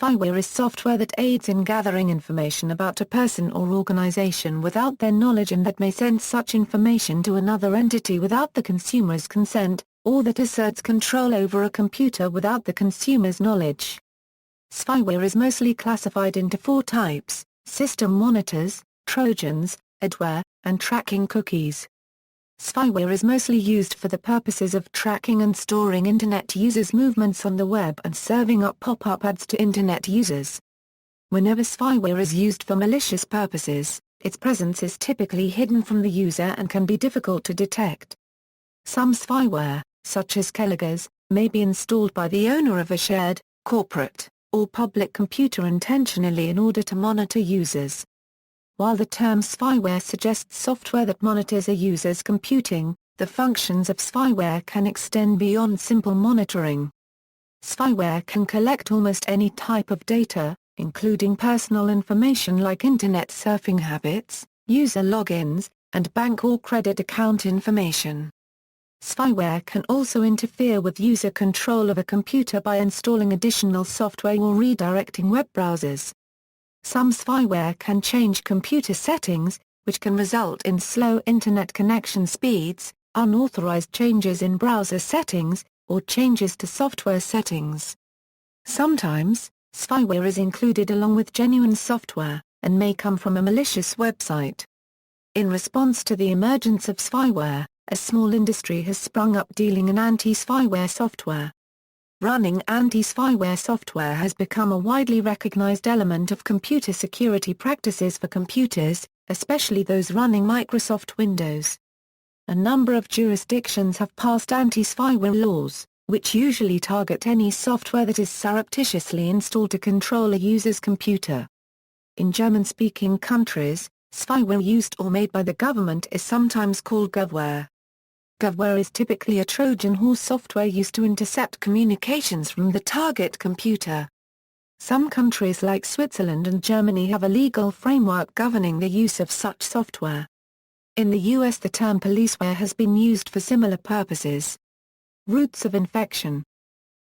Spyware is software that aids in gathering information about a person or organization without their knowledge and that may send such information to another entity without the consumer's consent, or that asserts control over a computer without the consumer's knowledge. Spyware is mostly classified into 4 types: system monitors, trojans, adware, and tracking cookies. Spyware is mostly used for the purposes of tracking and storing Internet users' movements on the web and serving up pop-up ads to Internet users. Whenever spyware is used for malicious purposes, its presence is typically hidden from the user and can be difficult to detect. Some spyware, such as keyloggers, may be installed by the owner of a shared, corporate, or public computer intentionally in order to monitor users. While the term spyware suggests software that monitors a user's computing, the functions of spyware can extend beyond simple monitoring. Spyware can collect almost any type of data, including personal information like Internet surfing habits, user logins, and bank or credit account information. Spyware can also interfere with user control of a computer by installing additional software or redirecting web browsers. Some spyware can change computer settings, which can result in slow Internet connection speeds, unauthorized changes in browser settings, or changes to software settings. Sometimes, spyware is included along with genuine software, and may come from a malicious website. In response to the emergence of spyware, a small industry has sprung up dealing in anti-spyware software. Running anti-spyware software has become a widely recognized element of computer security practices for computers, especially those running Microsoft Windows. A number of jurisdictions have passed anti-spyware laws, which usually target any software that is surreptitiously installed to control a user's computer. In German-speaking countries, spyware used or made by the government is sometimes called govware. Govware is typically a Trojan horse software used to intercept communications from the target computer. Some countries like Switzerland and Germany have a legal framework governing the use of such software. In the US, the term policeware has been used for similar purposes. Routes of infection.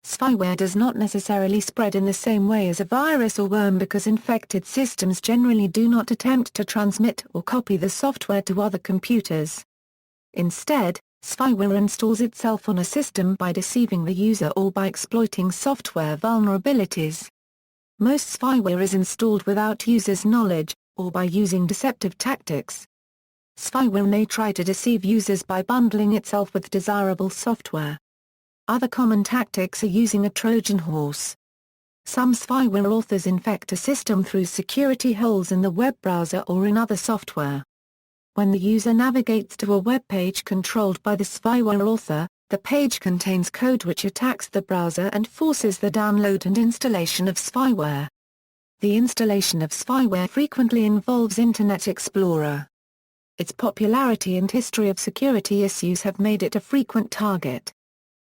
Spyware does not necessarily spread in the same way as a virus or worm because infected systems generally do not attempt to transmit or copy the software to other computers. Instead, spyware installs itself on a system by deceiving the user or by exploiting software vulnerabilities. Most spyware is installed without users' knowledge, or by using deceptive tactics. Spyware may try to deceive users by bundling itself with desirable software. Other common tactics are using a Trojan horse. Some spyware authors infect a system through security holes in the web browser or in other software. When the user navigates to a web page controlled by the spyware author, the page contains code which attacks the browser and forces the download and installation of spyware. The installation of spyware frequently involves Internet Explorer. Its popularity and history of security issues have made it a frequent target.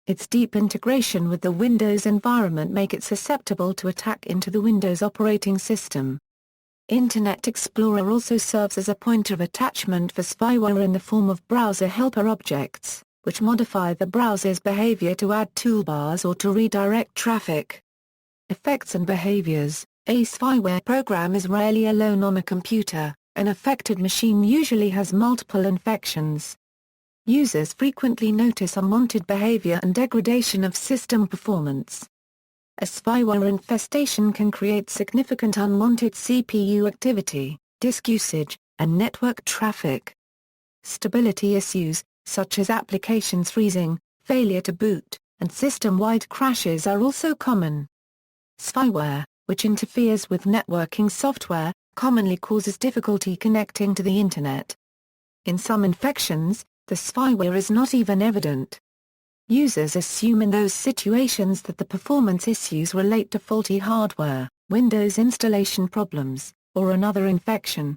Its deep integration with the Windows environment make it susceptible to attack into the Windows operating system. Internet Explorer also serves as a point of attachment for spyware in the form of browser helper objects, which modify the browser's behavior to add toolbars or to redirect traffic. Effects and behaviors. A spyware program is rarely alone on a computer. An affected machine usually has multiple infections. Users frequently notice unwanted behavior and degradation of system performance. A spyware infestation can create significant unwanted CPU activity, disk usage, and network traffic. Stability issues, such as applications freezing, failure to boot, and system-wide crashes are also common. Spyware, which interferes with networking software, commonly causes difficulty connecting to the Internet. In some infections, the spyware is not even evident. Users assume in those situations that the performance issues relate to faulty hardware, Windows installation problems, or another infection.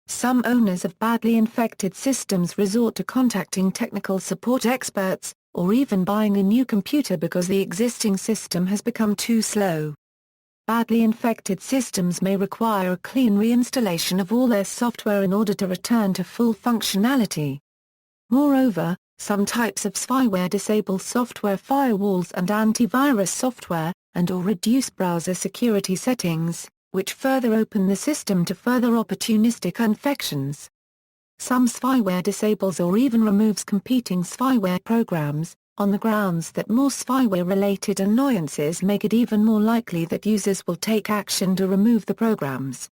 Some owners of badly infected systems resort to contacting technical support experts, or even buying a new computer because the existing system has become too slow. Badly infected systems may require a clean reinstallation of all their software in order to return to full functionality. Moreover, some types of spyware disable software firewalls and antivirus software, and/or reduce browser security settings, which further open the system to further opportunistic infections. Some spyware disables or even removes competing spyware programs, on the grounds that more spyware-related annoyances make it even more likely that users will take action to remove the programs.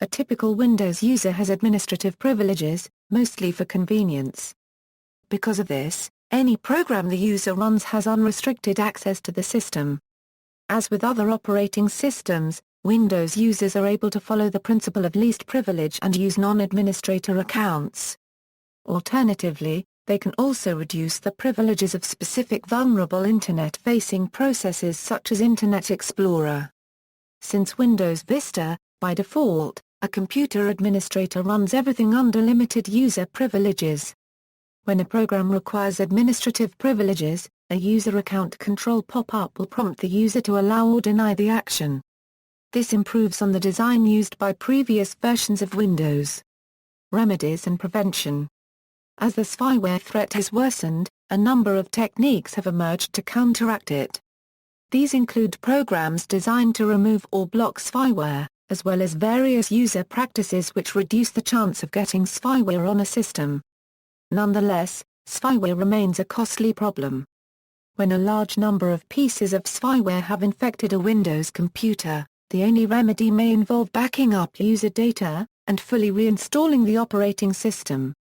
A typical Windows user has administrative privileges, mostly for convenience. Because of this, any program the user runs has unrestricted access to the system. As with other operating systems, Windows users are able to follow the principle of least privilege and use non-administrator accounts. Alternatively, they can also reduce the privileges of specific vulnerable Internet-facing processes such as Internet Explorer. Since Windows Vista, by default, a computer administrator runs everything under limited user privileges. When a program requires administrative privileges, a user account control pop-up will prompt the user to allow or deny the action. This improves on the design used by previous versions of Windows. Remedies and Prevention. As the spyware threat has worsened, a number of techniques have emerged to counteract it. These include programs designed to remove or block spyware, as well as various user practices which reduce the chance of getting spyware on a system. Nonetheless, spyware remains a costly problem. When a large number of pieces of spyware have infected a Windows computer, the only remedy may involve backing up user data, and fully reinstalling the operating system.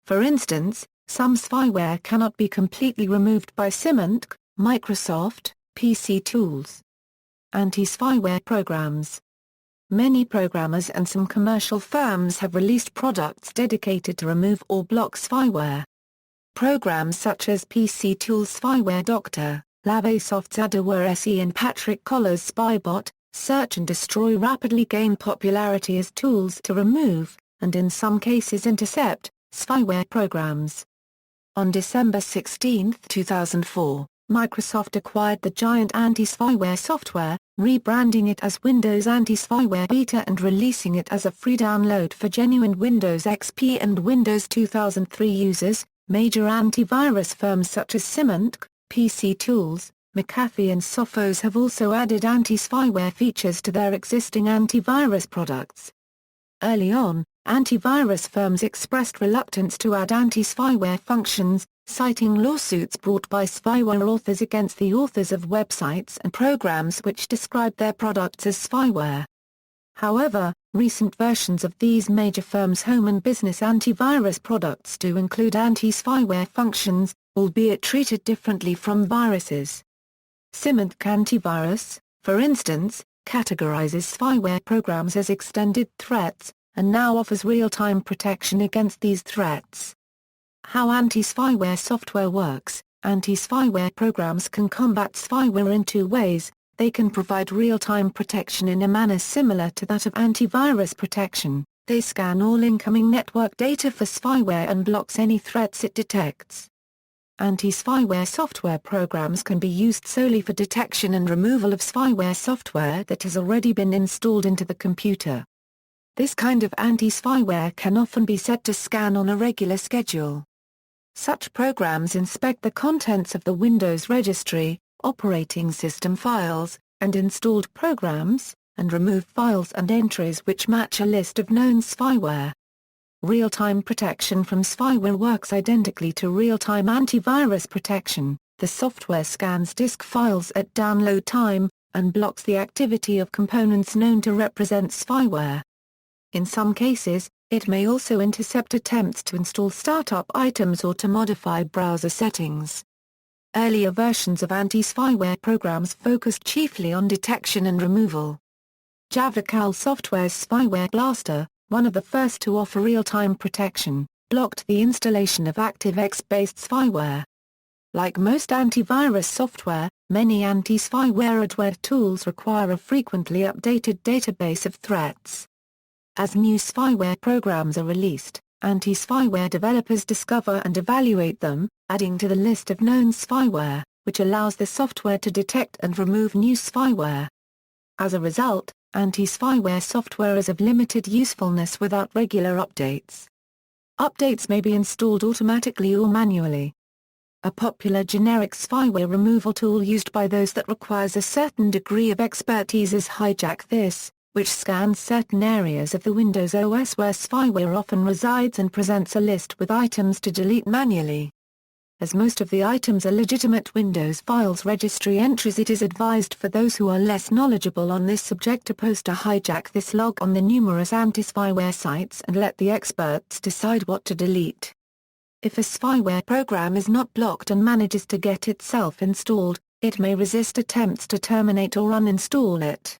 For instance, some spyware cannot be completely removed by Symantec, Microsoft, PC tools. Anti-spyware programs. Many programmers and some commercial firms have released products dedicated to remove or block spyware. Programs such as PC Tools' Spyware Doctor, Lavasoft's Adware SE and Patrick Collar's Spybot, Search and Destroy rapidly gain popularity as tools to remove, and in some cases intercept, spyware programs. On December 16, 2004, Microsoft acquired the giant anti-spyware software, rebranding it as Windows Anti-Spyware Beta and releasing it as a free download for genuine Windows XP and Windows 2003 users. Major antivirus firms such as Symantec, PC Tools, McAfee and Sophos have also added anti-spyware features to their existing antivirus products. Early on, antivirus firms expressed reluctance to add anti-spyware functions, citing lawsuits brought by spyware authors against the authors of websites and programs which described their products as spyware. However, recent versions of these major firms' home and business antivirus products do include anti-spyware functions, albeit treated differently from viruses. Symantec Antivirus, for instance, categorizes spyware programs as extended threats, and now offers real-time protection against these threats. How anti-spyware software works. Anti-spyware programs can combat spyware in two ways. They can provide real-time protection in a manner similar to that of antivirus protection. They scan all incoming network data for spyware and blocks any threats it detects. Anti-spyware software programs can be used solely for detection and removal of spyware software that has already been installed into the computer. This kind of anti-spyware can often be set to scan on a regular schedule. Such programs inspect the contents of the Windows registry, operating system files, and installed programs, and remove files and entries which match a list of known spyware. Real-time protection from spyware works identically to real-time antivirus protection. The software scans disk files at download time, and blocks the activity of components known to represent spyware. In some cases, it may also intercept attempts to install startup items or to modify browser settings. Earlier versions of anti-spyware programs focused chiefly on detection and removal. Javacal Software's Spyware Blaster, one of the first to offer real-time protection, blocked the installation of ActiveX-based spyware. Like most antivirus software, many anti-spyware adware tools require a frequently updated database of threats. As new spyware programs are released, anti-spyware developers discover and evaluate them, adding to the list of known spyware, which allows the software to detect and remove new spyware. As a result, anti-spyware software is of limited usefulness without regular updates. Updates may be installed automatically or manually. a popular generic spyware removal tool used by those that requires a certain degree of expertise is Hijack This, which scans certain areas of the Windows OS where spyware often resides and presents a list with items to delete manually. As most of the items are legitimate Windows files registry entries, it is advised for those who are less knowledgeable on this subject to post a Hijack This log on the numerous anti-spyware sites and let the experts decide what to delete. If a spyware program is not blocked and manages to get itself installed, it may resist attempts to terminate or uninstall it.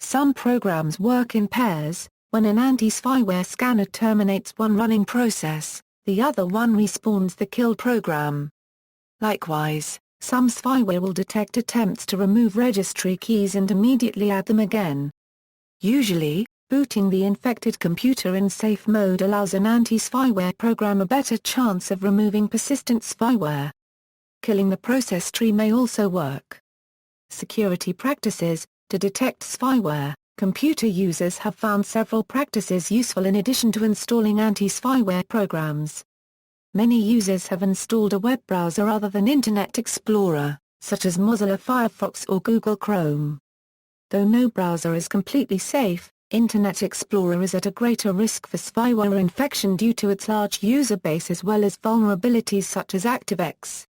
Some programs work in pairs. When an anti-spyware scanner terminates one running process, the other one respawns the kill program. Likewise, some spyware will detect attempts to remove registry keys and immediately add them again. Usually, booting the infected computer in safe mode allows an anti-spyware program a better chance of removing persistent spyware. Killing the process tree may also work. Security practices. To detect spyware, computer users have found several practices useful in addition to installing anti-spyware programs. Many users have installed a web browser other than Internet Explorer, such as Mozilla Firefox or Google Chrome. Though no browser is completely safe, Internet Explorer is at a greater risk for spyware infection due to its large user base as well as vulnerabilities such as ActiveX.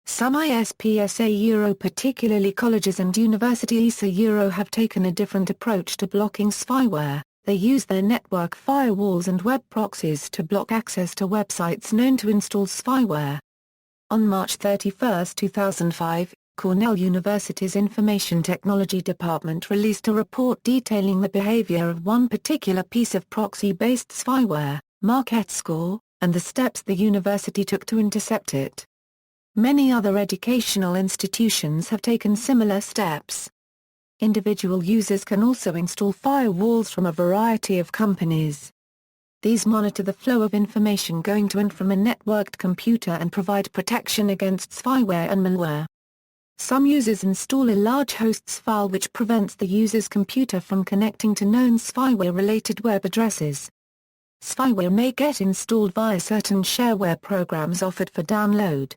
Some ISPs, particularly colleges and universities, have taken a different approach to blocking spyware. They use their network firewalls and web proxies to block access to websites known to install spyware. On March 31, 2005, Cornell University's Information Technology Department released a report detailing the behavior of one particular piece of proxy-based spyware, MarketScore, and the steps the university took to intercept it. Many other educational institutions have taken similar steps. Individual users can also install firewalls from a variety of companies. These monitor the flow of information going to and from a networked computer and provide protection against spyware and malware. Some users install a large hosts file which prevents the user's computer from connecting to known spyware-related web addresses. Spyware may get installed via certain shareware programs offered for download.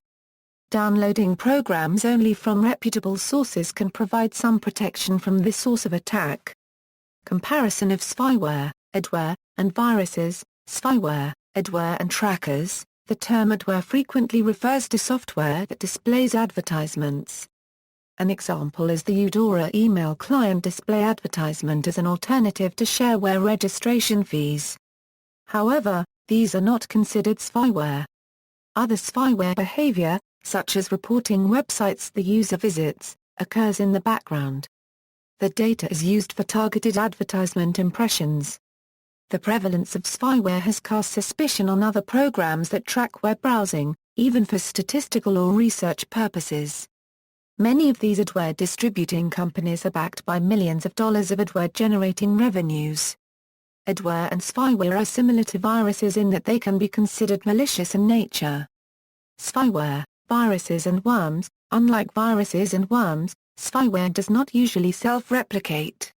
Downloading programs only from reputable sources can provide some protection from this source of attack. Comparison of spyware, adware, and viruses. Spyware, adware and trackers. The term adware frequently refers to software that displays advertisements. An example is the Eudora email client display advertisement as an alternative to shareware registration fees. However, these are not considered spyware. Other spyware behavior, such as reporting websites the user visits, occurs in the background. The data is used for targeted advertisement impressions. The prevalence of spyware has cast suspicion on other programs that track web browsing, even for statistical or research purposes. Many of these adware distributing companies are backed by millions of dollars of adware generating revenues. Adware and spyware are similar to viruses in that they can be considered malicious in nature. Spyware, viruses and worms. Unlike viruses and worms, spyware does not usually self-replicate.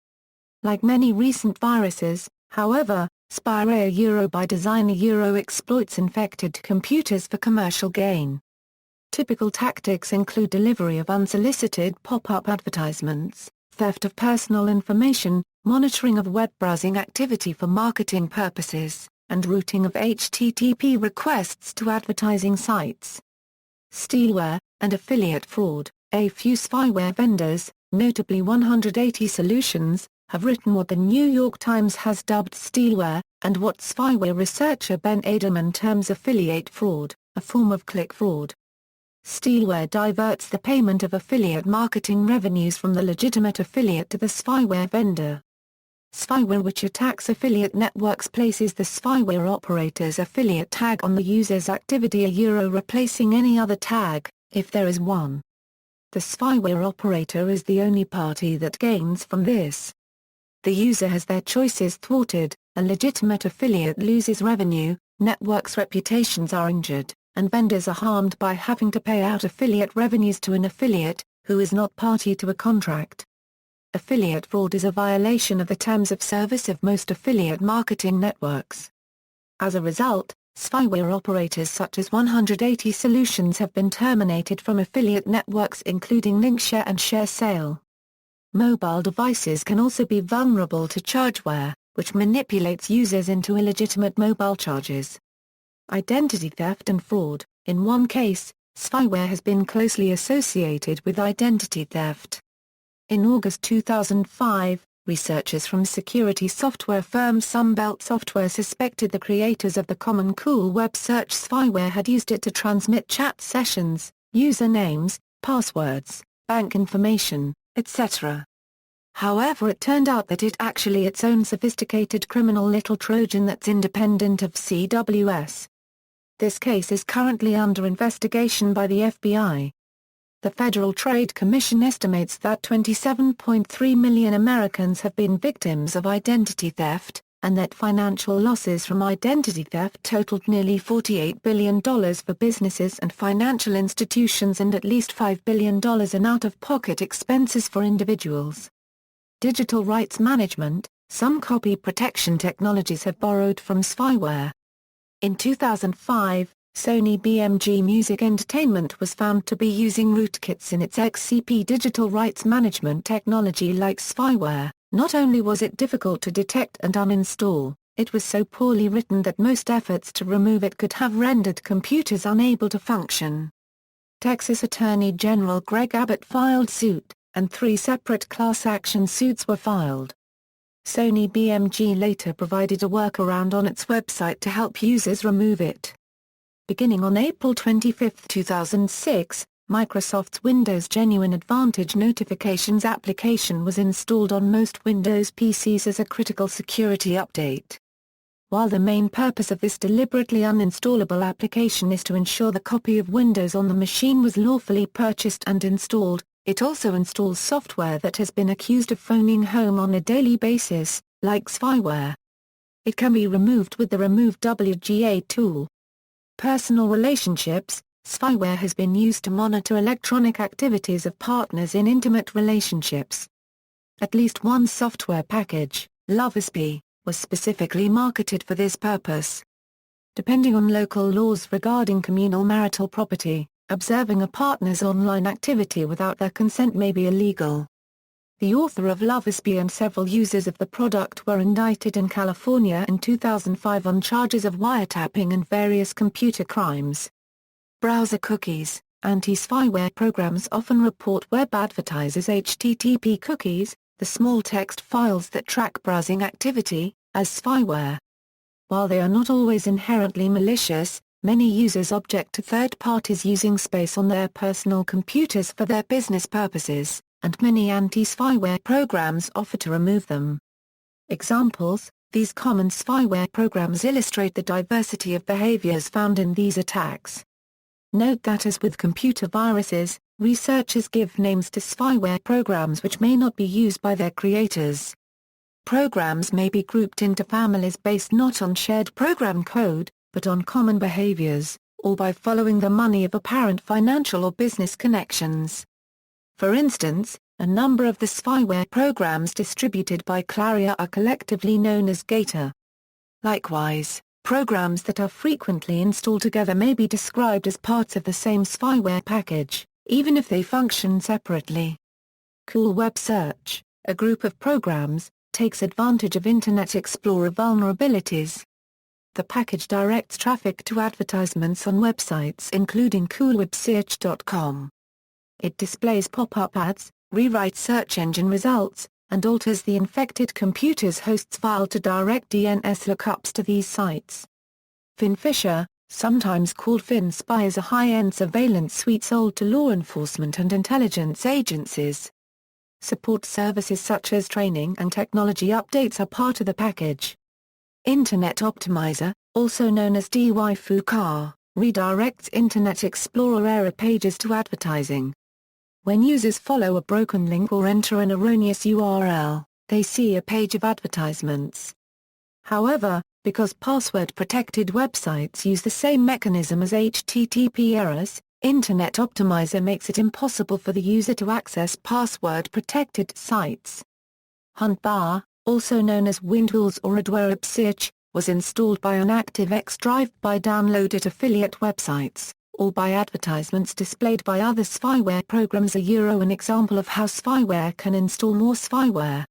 Like many recent viruses, however, spyware by design exploits infected computers for commercial gain. Typical tactics include delivery of unsolicited pop-up advertisements, theft of personal information, monitoring of web browsing activity for marketing purposes, and routing of HTTP requests to advertising sites. Stealware, and affiliate fraud. A few spyware vendors, notably 180 Solutions, have written what the New York Times has dubbed stealware, and what spyware researcher Ben Aderman terms affiliate fraud, a form of click fraud. Stealware diverts the payment of affiliate marketing revenues from the legitimate affiliate to the spyware vendor. Spyware which attacks affiliate networks places the spyware operator's affiliate tag on the user's activity replacing any other tag, if there is one. The spyware operator is the only party that gains from this. The user has their choices thwarted, a legitimate affiliate loses revenue, networks' reputations are injured, and vendors are harmed by having to pay out affiliate revenues to an affiliate, who is not party to a contract. Affiliate fraud is a violation of the terms of service of most affiliate marketing networks. As a result, spyware operators such as 180 Solutions have been terminated from affiliate networks including Linkshare and ShareSale. Mobile devices can also be vulnerable to chargeware, which manipulates users into illegitimate mobile charges. Identity theft and fraud. In one case, spyware has been closely associated with identity theft. In August 2005, researchers from security software firm Sunbelt Software suspected the creators of the common cool web search spyware had used it to transmit chat sessions, usernames, passwords, bank information, etc. However, it turned out that it actually its own sophisticated criminal little Trojan that's independent of CWS. This case is currently under investigation by the FBI. The Federal Trade Commission estimates that 27.3 million Americans have been victims of identity theft, and that financial losses from identity theft totaled nearly $48 billion for businesses and financial institutions and at least $5 billion in out-of-pocket expenses for individuals. Digital rights management. Some copy protection technologies have borrowed from spyware. In 2005, Sony BMG Music Entertainment was found to be using rootkits in its XCP digital rights management technology like spyware. Not only was it difficult to detect and uninstall, it was so poorly written that most efforts to remove it could have rendered computers unable to function. Texas Attorney General Greg Abbott filed suit, and 3 separate class action suits were filed. Sony BMG later provided a workaround on its website to help users remove it. Beginning on April 25, 2006, Microsoft's Windows Genuine Advantage Notifications application was installed on most Windows PCs as a critical security update. While the main purpose of this deliberately uninstallable application is to ensure the copy of Windows on the machine was lawfully purchased and installed, it also installs software that has been accused of phoning home on a daily basis, like spyware. It can be removed with the Remove WGA tool. Personal relationships. Spyware has been used to monitor electronic activities of partners in intimate relationships. At least one software package, Lovesby, was specifically marketed for this purpose. Depending on local laws regarding communal marital property, observing a partner's online activity without their consent may be illegal. The author of Lovesby and several users of the product were indicted in California in 2005 on charges of wiretapping and various computer crimes. Browser cookies. Anti-spyware programs often report web advertisers' HTTP cookies, the small text files that track browsing activity, as spyware. While they are not always inherently malicious, many users object to third parties using space on their personal computers for their business purposes, and many anti-spyware programs offer to remove them. Examples. These common spyware programs illustrate the diversity of behaviors found in these attacks. Note that as with computer viruses, researchers give names to spyware programs which may not be used by their creators. Programs may be grouped into families based not on shared program code, but on common behaviors, or by following the money of apparent financial or business connections. For instance, a number of the spyware programs distributed by Claria are collectively known as Gator. Likewise, programs that are frequently installed together may be described as parts of the same spyware package, even if they function separately. Cool Web Search, a group of programs, takes advantage of Internet Explorer vulnerabilities. The package directs traffic to advertisements on websites including coolwebsearch.com. It displays pop-up ads, rewrites search engine results, and alters the infected computer's host's file to direct DNS lookups to these sites. Finfisher, sometimes called FinSpy, is a high-end surveillance suite sold to law enforcement and intelligence agencies. Support services such as training and technology updates are part of the package. Internet Optimizer, also known as DYFUCAR, redirects Internet Explorer error pages to advertising. When users follow a broken link or enter an erroneous URL, they see a page of advertisements. However, because password-protected websites use the same mechanism as HTTP errors, Internet Optimizer makes it impossible for the user to access password-protected sites. HuntBar, also known as WinTools or Adware Search, was installed by an ActiveX drive-by download at affiliate websites, or by advertisements displayed by other spyware programs. An example of how spyware can install more spyware.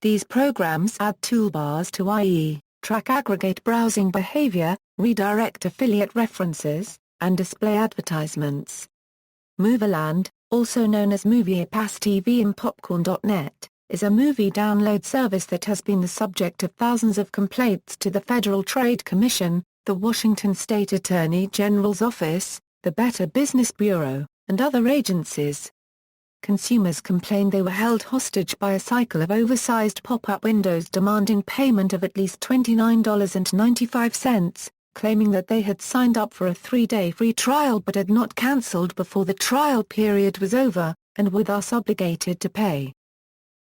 These programs add toolbars to i.e., track aggregate browsing behavior, redirect affiliate references, and display advertisements. Movieland, also known as MoviePass TV and Popcorn.net, is a movie download service that has been the subject of thousands of complaints to the Federal Trade Commission, the Washington State Attorney General's Office, the Better Business Bureau, and other agencies. Consumers complained they were held hostage by a cycle of oversized pop-up windows demanding payment of at least $29.95, claiming that they had signed up for a 3-day free trial but had not cancelled before the trial period was over, and were thus obligated to pay.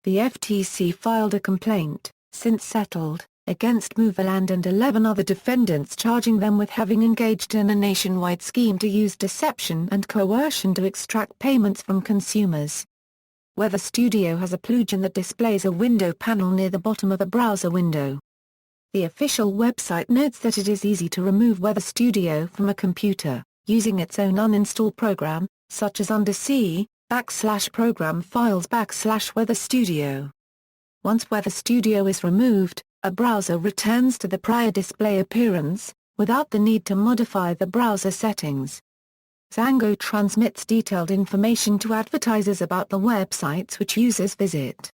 The FTC filed a complaint, since settled, against Movieland and 11 other defendants, charging them with having engaged in a nationwide scheme to use deception and coercion to extract payments from consumers. Weather Studio has a plugin that displays a window panel near the bottom of a browser window. The official website notes that it is easy to remove Weather Studio from a computer, using its own uninstall program, such as undersea, /program files /Weather Studio. Once Weather Studio is removed, a browser returns to the prior display appearance, without the need to modify the browser settings. Zango transmits detailed information to advertisers about the websites which users visit.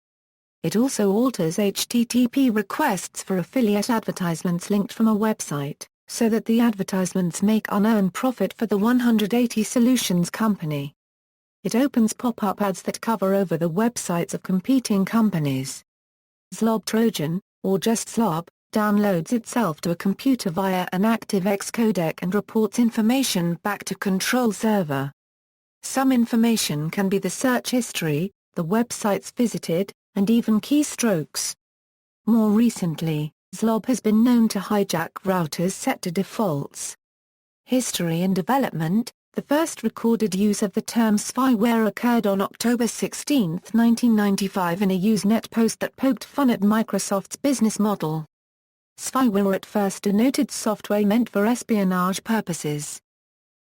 It also alters HTTP requests for affiliate advertisements linked from a website, so that the advertisements make unearned profit for the 180 Solutions Company. It opens pop-up ads that cover over the websites of competing companies. Zlob Trojan, or just Zlob, downloads itself to a computer via an ActiveX codec and reports information back to control server. Some information can be the search history, the websites visited, and even keystrokes. More recently, Zlob has been known to hijack routers set to defaults. History and development. The first recorded use of the term spyware occurred on October 16, 1995 in a Usenet post that poked fun at Microsoft's business model. Spyware at first denoted software meant for espionage purposes.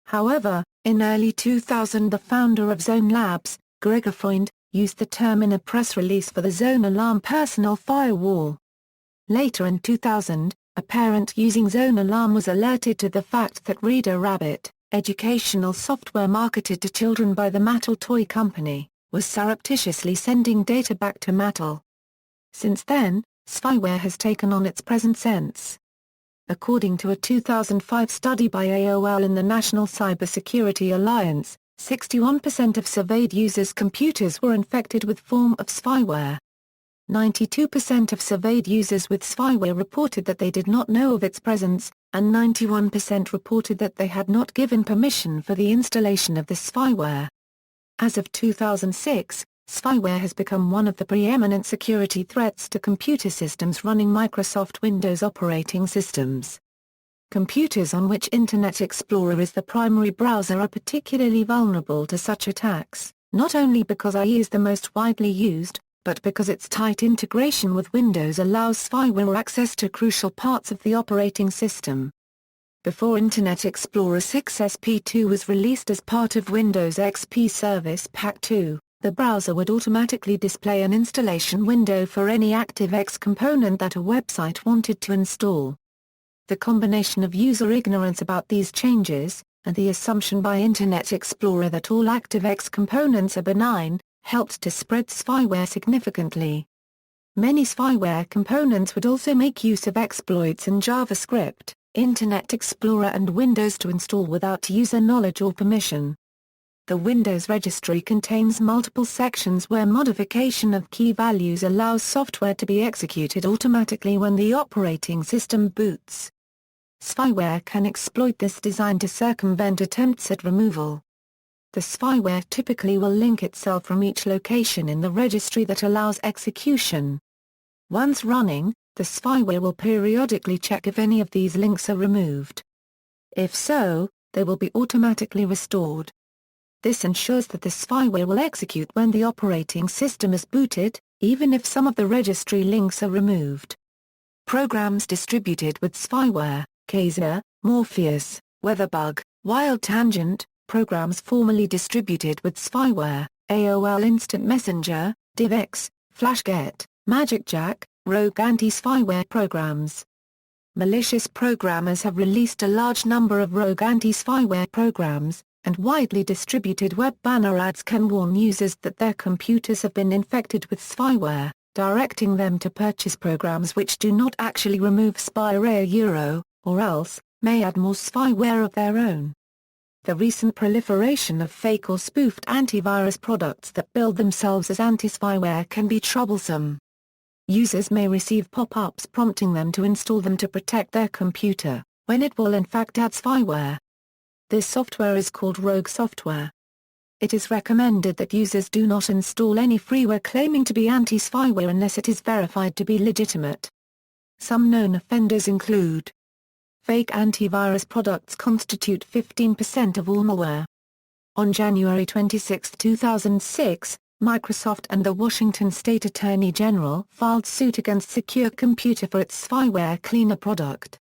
However, in early 2000 the founder of Zone Labs, Gregor Freund, used the term in a press release for the Zone Alarm personal firewall. Later in 2000, a parent using Zone Alarm was alerted to the fact that Reader Rabbit, educational software marketed to children by the Mattel toy company, was surreptitiously sending data back to Mattel. Since then, spyware has taken on its present sense. According to a 2005 study by AOL and the National Cybersecurity Alliance, 61% of surveyed users' computers were infected with form of spyware. 92% of surveyed users with spyware reported that they did not know of its presence, and 91% reported that they had not given permission for the installation of the spyware. As of 2006, spyware has become one of the preeminent security threats to computer systems running Microsoft Windows operating systems. Computers on which Internet Explorer is the primary browser are particularly vulnerable to such attacks, not only because IE is the most widely used, but because its tight integration with Windows allows spyware access to crucial parts of the operating system. Before Internet Explorer 6 SP2 was released as part of Windows XP Service Pack 2, the browser would automatically display an installation window for any ActiveX component that a website wanted to install. The combination of user ignorance about these changes, and the assumption by Internet Explorer that all ActiveX components are benign, helped to spread spyware significantly. Many spyware components would also make use of exploits in JavaScript, Internet Explorer and Windows to install without user knowledge or permission. The Windows registry contains multiple sections where modification of key values allows software to be executed automatically when the operating system boots. Spyware can exploit this design to circumvent attempts at removal. The spyware typically will link itself from each location in the registry that allows execution. Once running, the spyware will periodically check if any of these links are removed. If so, they will be automatically restored. This ensures that the spyware will execute when the operating system is booted, even if some of the registry links are removed. programs distributed with spyware, Kazaa, Morpheus, Weatherbug, Wild Tangent, programs formerly distributed with spyware, AOL Instant Messenger, DivX, FlashGet, MagicJack, rogue anti-spyware programs. Malicious programmers have released a large number of rogue anti-spyware programs, and widely distributed web banner ads can warn users that their computers have been infected with spyware, directing them to purchase programs which do not actually remove spyware or else, may add more spyware of their own. The recent proliferation of fake or spoofed antivirus products that bill themselves as anti-spyware can be troublesome. Users may receive pop-ups prompting them to install them to protect their computer, when it will in fact add spyware. This software is called rogue software. It is recommended that users do not install any freeware claiming to be anti-spyware unless it is verified to be legitimate. Some known offenders include: fake antivirus products constitute 15% of all malware. On January 26, 2006, Microsoft and the Washington State Attorney General filed suit against Secure Computer for its Spyware Cleaner product.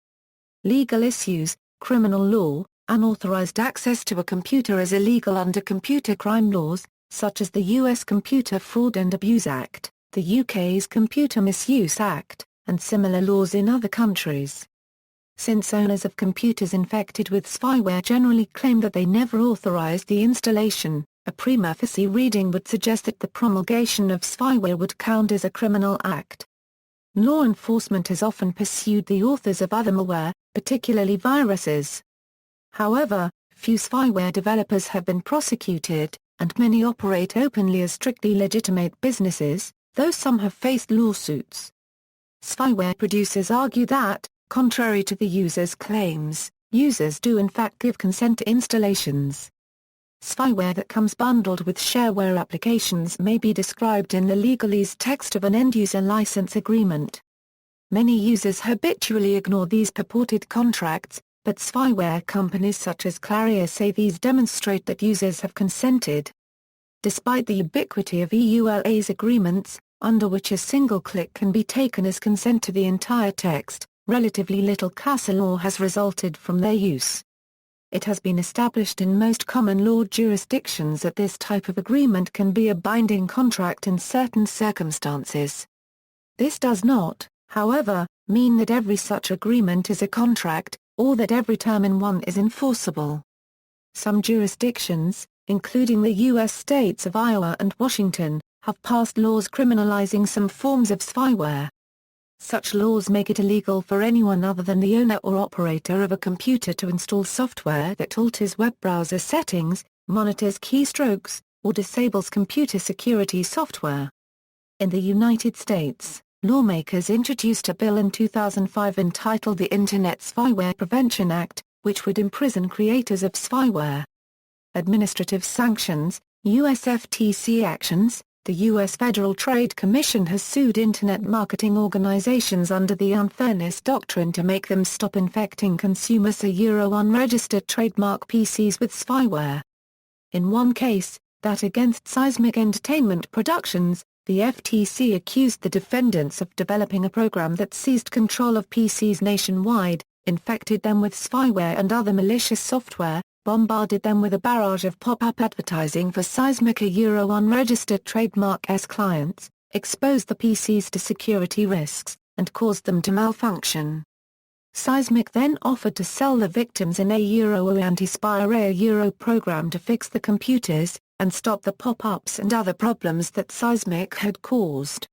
Legal issues: criminal law. Unauthorized access to a computer is illegal under computer crime laws, such as the U.S. Computer Fraud and Abuse Act, the UK's Computer Misuse Act, and similar laws in other countries. Since owners of computers infected with spyware generally claim that they never authorized the installation, a prima facie reading would suggest that the promulgation of spyware would count as a criminal act. Law enforcement has often pursued the authors of other malware, particularly viruses. However, few spyware developers have been prosecuted, and many operate openly as strictly legitimate businesses, though some have faced lawsuits. Spyware producers argue that, contrary to the users' claims, users do in fact give consent to installations. Spyware that comes bundled with shareware applications may be described in the legalese text of an end-user license agreement. Many users habitually ignore these purported contracts, but spyware companies such as Clarier say these demonstrate that users have consented. Despite the ubiquity of EULA's agreements, under which a single click can be taken as consent to the entire text, relatively little case law has resulted from their use. It has been established in most common law jurisdictions that this type of agreement can be a binding contract in certain circumstances. This does not, however, mean that every such agreement is a contract, or that every term in one is enforceable. Some jurisdictions, including the U.S. states of Iowa and Washington, have passed laws criminalizing some forms of spyware. Such laws make it illegal for anyone other than the owner or operator of a computer to install software that alters web browser settings, monitors keystrokes, or disables computer security software. In the United States, lawmakers introduced a bill in 2005 entitled the Internet Spyware Prevention Act, which would imprison creators of spyware. Administrative sanctions, U.S. FTC actions. The U.S. Federal Trade Commission has sued Internet marketing organizations under the unfairness doctrine to make them stop infecting consumers unregistered trademark PCs with spyware. In one case, that against Seismic Entertainment Productions, the FTC accused the defendants of developing a program that seized control of PCs nationwide, infected them with spyware and other malicious software, bombarded them with a barrage of pop-up advertising for Seismic unregistered trademark S clients, exposed the PCs to security risks, and caused them to malfunction. Seismic then offered to sell the victims an Anti-Spyware program to fix the computers, and stop the pop-ups and other problems that Seismic had caused.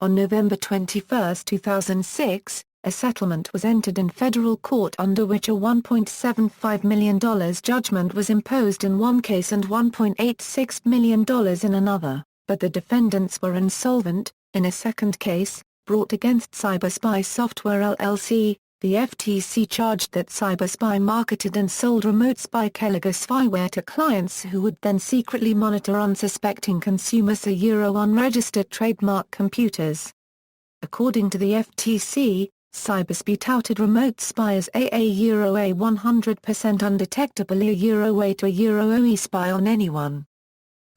On November 21, 2006, a settlement was entered in federal court under which a $1.75 million judgment was imposed in one case and $1.86 million in another, but the defendants were insolvent. In a second case, brought against CyberSpy Software LLC, the FTC charged that CyberSpy marketed and sold remote spy Kelliger spyware to clients who would then secretly monitor unsuspecting consumers unregistered trademark computers. According to the FTC, CyberSpy touted remote spy as a 100% undetectable way to OE spy on anyone.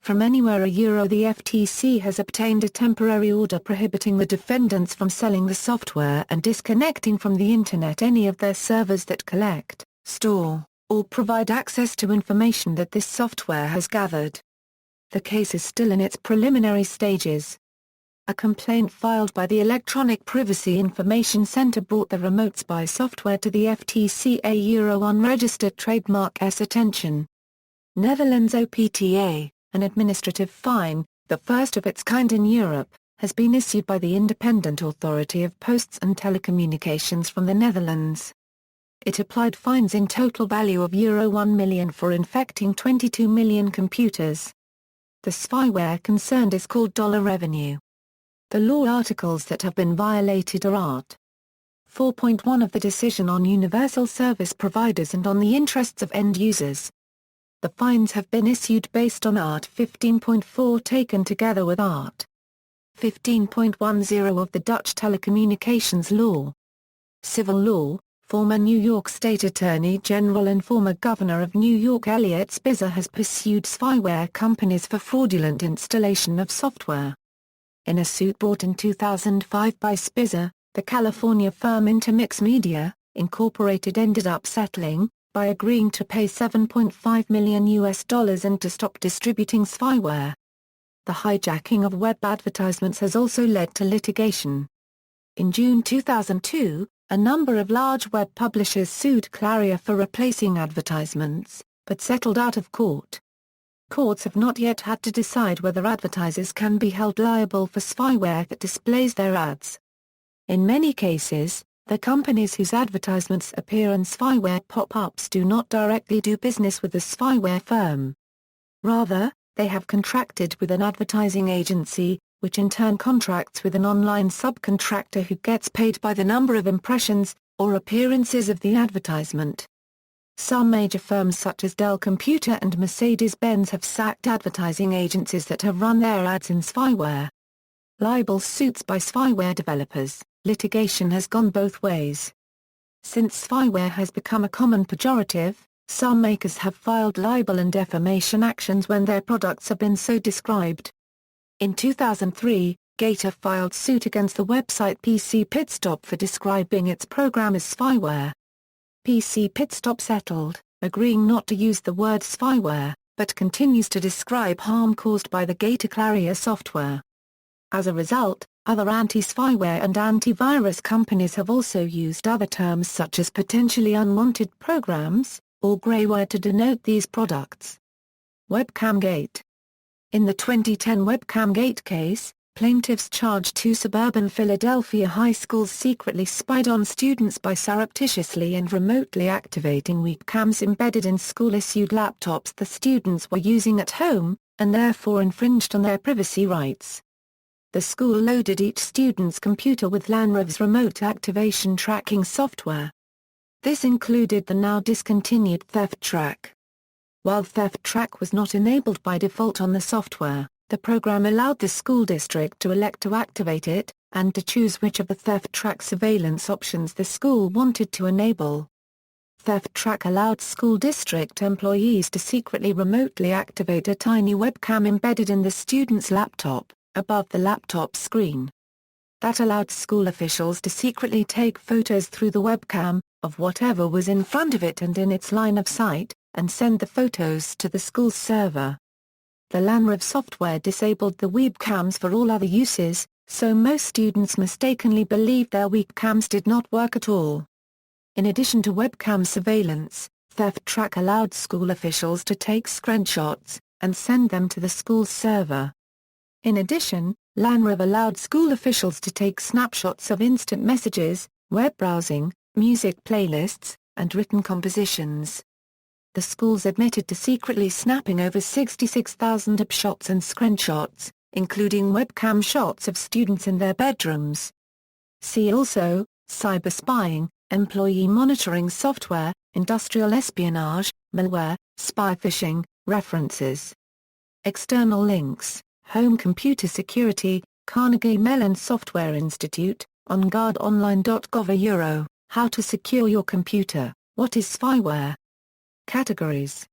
from anywhere. The FTC has obtained a temporary order prohibiting the defendants from selling the software and disconnecting from the Internet any of their servers that collect, store, or provide access to information that this software has gathered. The case is still in its preliminary stages. A complaint filed by the Electronic Privacy Information Center brought the Remote Spy software to the FTC unregistered trademark's attention. Netherlands OPTA, an administrative fine, the first of its kind in Europe, has been issued by the Independent Authority of Posts and Telecommunications from the Netherlands. It applied fines in total value of €1 million for infecting 22 million computers. The spyware concerned is called dollar revenue. The law articles that have been violated are Art. 4.1 of the decision on universal service providers and on the interests of end users. The fines have been issued based on Art 15.4 taken together with Art. 15.10 of the Dutch telecommunications law. Civil law. Former New York State Attorney General and former Governor of New York Eliot Spitzer has pursued spyware companies for fraudulent installation of software. In a suit brought in 2005 by Spitzer, the California firm Intermix Media, Incorporated ended up settling, by agreeing to pay $7.5 million and to stop distributing spyware. The hijacking of web advertisements has also led to litigation. In June 2002, a number of large web publishers sued Claria for replacing advertisements, but settled out of court. Courts have not yet had to decide whether advertisers can be held liable for spyware that displays their ads. In many cases, the companies whose advertisements appear in spyware pop-ups do not directly do business with the spyware firm. Rather, they have contracted with an advertising agency, which in turn contracts with an online subcontractor who gets paid by the number of impressions, or appearances of the advertisement. Some major firms such as Dell Computer and Mercedes-Benz have sacked advertising agencies that have run their ads in spyware. Libel suits by spyware developers. Litigation has gone both ways. Since spyware has become a common pejorative, some makers have filed libel and defamation actions when their products have been so described. In 2003, Gator filed suit against the website PC Pitstop for describing its program as spyware. PC Pitstop settled, agreeing not to use the word spyware, but continues to describe harm caused by the Gator Claria software. As a result, other anti-spyware and antivirus companies have also used other terms such as potentially unwanted programs, or greyware to denote these products. Webcam Gate. In the 2010 Webcam Gate case, plaintiffs charged 2 suburban Philadelphia high schools secretly spied on students by surreptitiously and remotely activating webcams embedded in school-issued laptops the students were using at home, and therefore infringed on their privacy rights. The school loaded each student's computer with LANREV's remote activation tracking software. This included the now discontinued Theft Track. While Theft Track was not enabled by default on the software, the program allowed the school district to elect to activate it, and to choose which of the Theft Track surveillance options the school wanted to enable. Theft Track allowed school district employees to secretly remotely activate a tiny webcam embedded in the student's laptop, above the laptop screen. That allowed school officials to secretly take photos through the webcam, of whatever was in front of it and in its line of sight, and send the photos to the school's server. The LANREV software disabled the webcams for all other uses, so most students mistakenly believed their webcams did not work at all. In addition to webcam surveillance, Theft Track allowed school officials to take screenshots, and send them to the school's server. In addition, LANREV allowed school officials to take snapshots of instant messages, web browsing, music playlists, and written compositions. The schools admitted to secretly snapping over 66,000 upshots and screenshots, including webcam shots of students in their bedrooms. See also, cyber spying, employee monitoring software, industrial espionage, malware, spy phishing, references. External links. Home Computer Security, Carnegie Mellon Software Institute, onguardonline.gov. How to secure your computer, what is spyware? Categories.